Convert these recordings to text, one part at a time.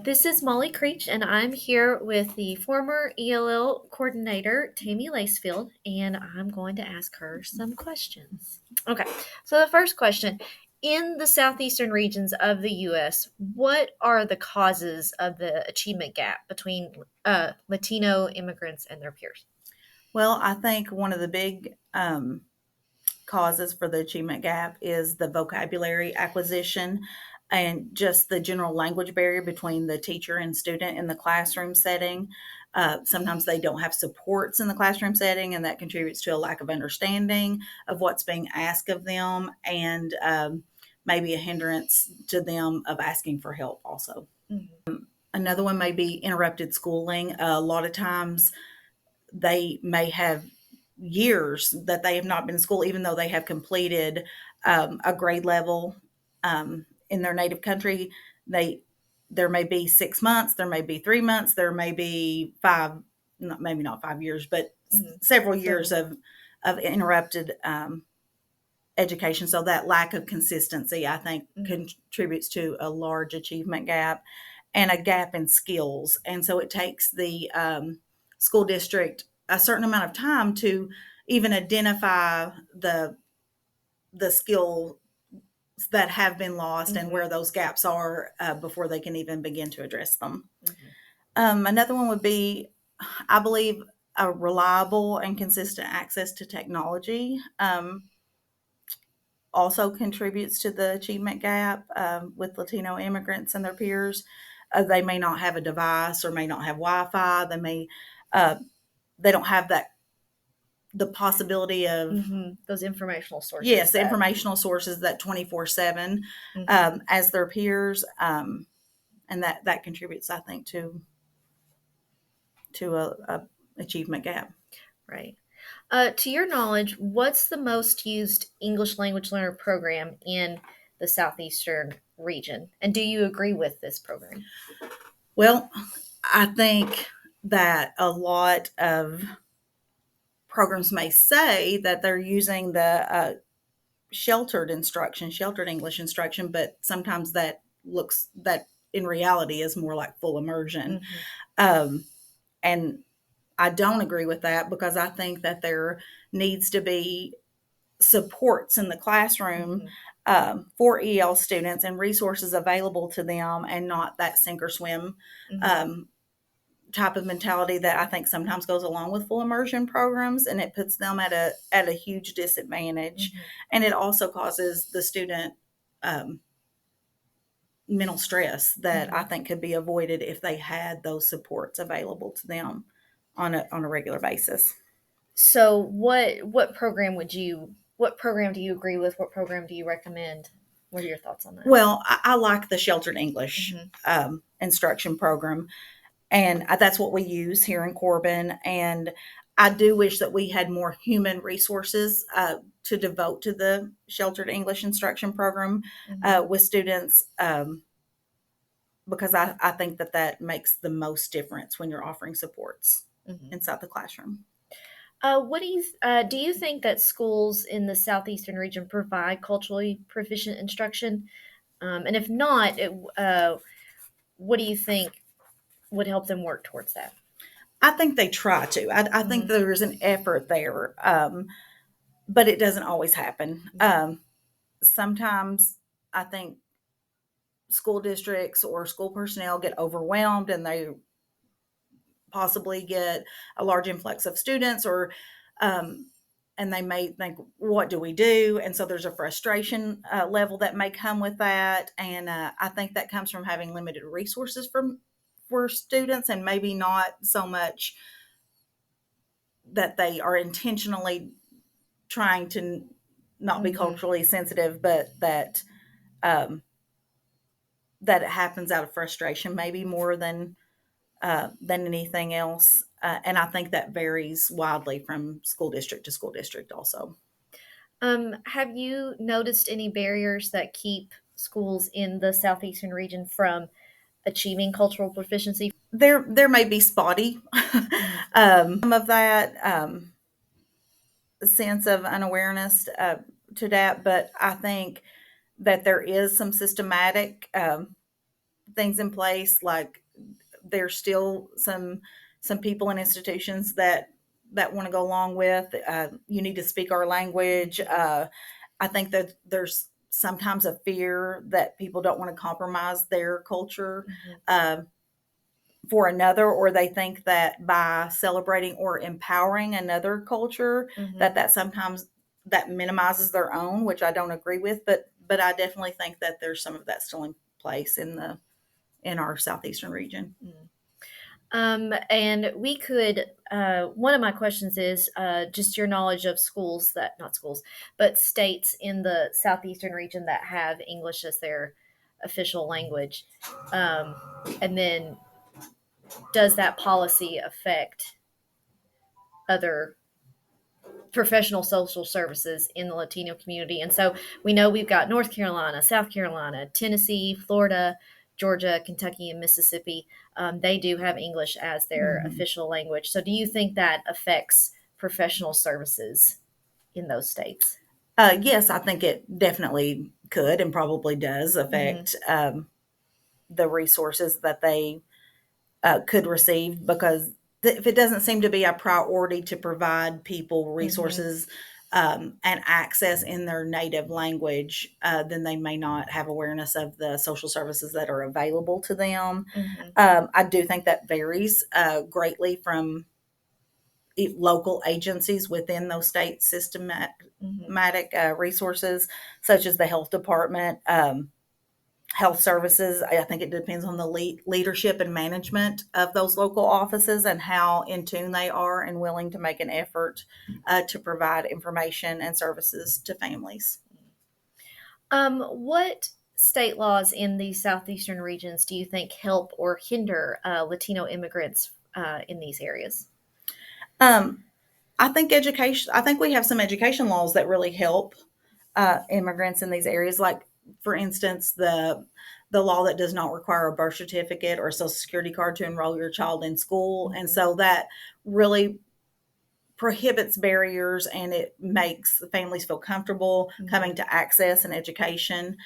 This is Molly Creech, and I'm here with the former ELL coordinator, Tammy Lacefield, and I'm going to ask her some questions. Okay, so the first question: in the southeastern regions of the U.S., what are the causes of the achievement gap between Latino immigrants and their peers? Well, I think one of the big causes for the achievement gap is the vocabulary acquisition and just the general language barrier between the teacher and student in the classroom setting. Sometimes they don't have supports in the classroom setting, and that contributes to a lack of understanding of what's being asked of them and maybe a hindrance to them of asking for help also. Mhm. Another one may be interrupted schooling. A lot of times they may have years that they have not been in school, even though they have completed a grade level in their native country. They There may be 6 months, there may be 3 months, there may be five, maybe not 5 years, but Mhm. several years So, of interrupted education. So that lack of consistency, I think, mhm. contributes to a large achievement gap and a gap in skills. And so it takes the school district a certain amount of time to even identify the skills that have been lost and Mhm. where those gaps are before they can even begin to address them. Mhm. Another one would be, I believe, a reliable and consistent access to technology. Also contributes to the achievement gap with Latino immigrants and their peers. They may not have a device or may not have Wi-Fi. Uh, they don't have that the possibility of, Those informational sources yes, the that. informational sources that 24/7 Mhm. as their peers, and that contributes, I think, to a achievement gap. Right. To your knowledge, what's the most used English language learner program in the southeastern region? And do you agree with this program? Well, I think that a lot of programs may say that they're using the sheltered English instruction, but sometimes that in reality is more like full immersion. Hmm. Um, and I don't agree with that because I think that there needs to be supports in the classroom Hmm. for EL students and resources available to them, and not that sink or swim Hmm. um, type of mentality that I think sometimes goes along with full immersion programs, and it puts them at a huge disadvantage, Hmm. and it also causes the student um, mental stress that I Hmm. think could be avoided if they had those supports available to them on a regular basis. So, what program do you agree with? What program do you recommend? What are your thoughts on that? Well, I like the sheltered English Hmm. instruction program, and that's what we use here in Corbin. And I do wish that we had more human resources to devote to the sheltered English instruction program Hmm. with students, because I think that makes the most difference when you're offering supports Hmm. inside the classroom. Do you think that schools in the southeastern region provide culturally proficient instruction? And if not, what do you think would help them work towards that? I think they try to. I think Hmm. there's an effort there, but it doesn't always happen. Sometimes I think school districts or school personnel get overwhelmed and they possibly get a large influx of students, or um, and they may think, what do we do? And so there's a frustration level that may come with that, and I think that comes from having limited resources for students, and maybe not so much that they are intentionally trying to not be Hmm. culturally sensitive, but um, that it happens out of frustration, maybe more than anything else. And I think that varies widely from school district to school district also. Have you noticed any barriers that keep schools in the southeastern region from achieving cultural proficiency? There may be spotty Mhm. of that sense of unawareness to that, but I think that there is some systematic things in place. Like there's still some people and institutions that want to go along with. You need to speak our language. I think that there's sometimes a fear that people don't want to compromise their culture uh, for another, or they think that by celebrating or empowering another culture, that sometimes that minimizes their own, which I don't agree with. But I definitely think that there's some of that still in place in our southeastern region. And we could, one of my questions is just your knowledge of schools that, not schools, but states in the southeastern region that have English as their official language. Um, and then does that policy affect other professional social services in the Latino community? And so we know we've got North Carolina, South Carolina, Tennessee, Florida, Georgia, Kentucky, and Mississippi. They do have English as their official language. So do you think that affects professional services in those states? Yes, I think it definitely could and probably does affect the resources that they could receive, because if it doesn't seem to be a priority to provide people resources and access in their native language, then they may not have awareness of the social services that are available to them. I do think that varies greatly from local agencies within those state systematic resources, such as the health department. Health services, I think it depends on the leadership and management of those local offices and how in tune they are and willing to make an effort to provide information and services to families. What state laws in the southeastern regions do you think help or hinder Latino immigrants in these areas? Um, I think education. I think we have some education laws that really help immigrants in these areas. Like, for instance, the law that does not require a birth certificate or a social security card to enroll your child in school, and so that really prohibits barriers, and it makes families feel comfortable coming to access an education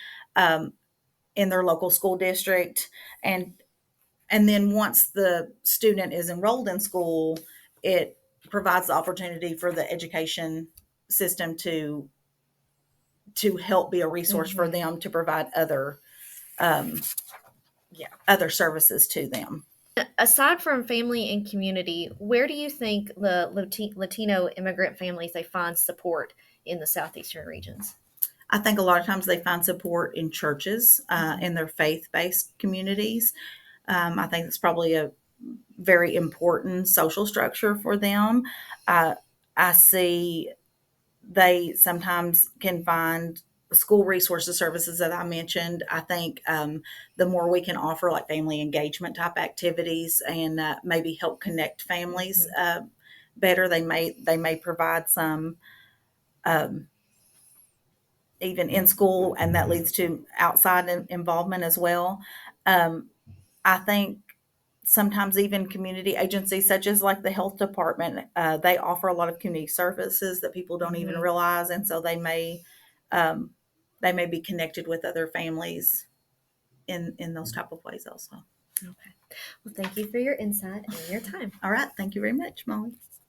in their local school district. And then once the student is enrolled in school, it provides the opportunity for the education system to help be a resource for them to provide um, other services to them. Aside from family and community, where do you think the Latino immigrant families they find support in the southeastern regions? I think a lot of times they find support in churches, in their faith-based communities. I think it's probably a very important social structure for them. Uh, I see they sometimes can find school resources services that I mentioned. I think the more we can offer, like family engagement type activities, and maybe help connect families better, they may provide some um, even in school, and that leads to outside involvement as well. Um, I think sometimes even community agencies such as like the health department, they offer a lot of community services that people don't even realize, and so um, they may be connected with other families in those type of ways also. Okay. Well, thank you for your insight and your time. All right, thank you very much, Molly.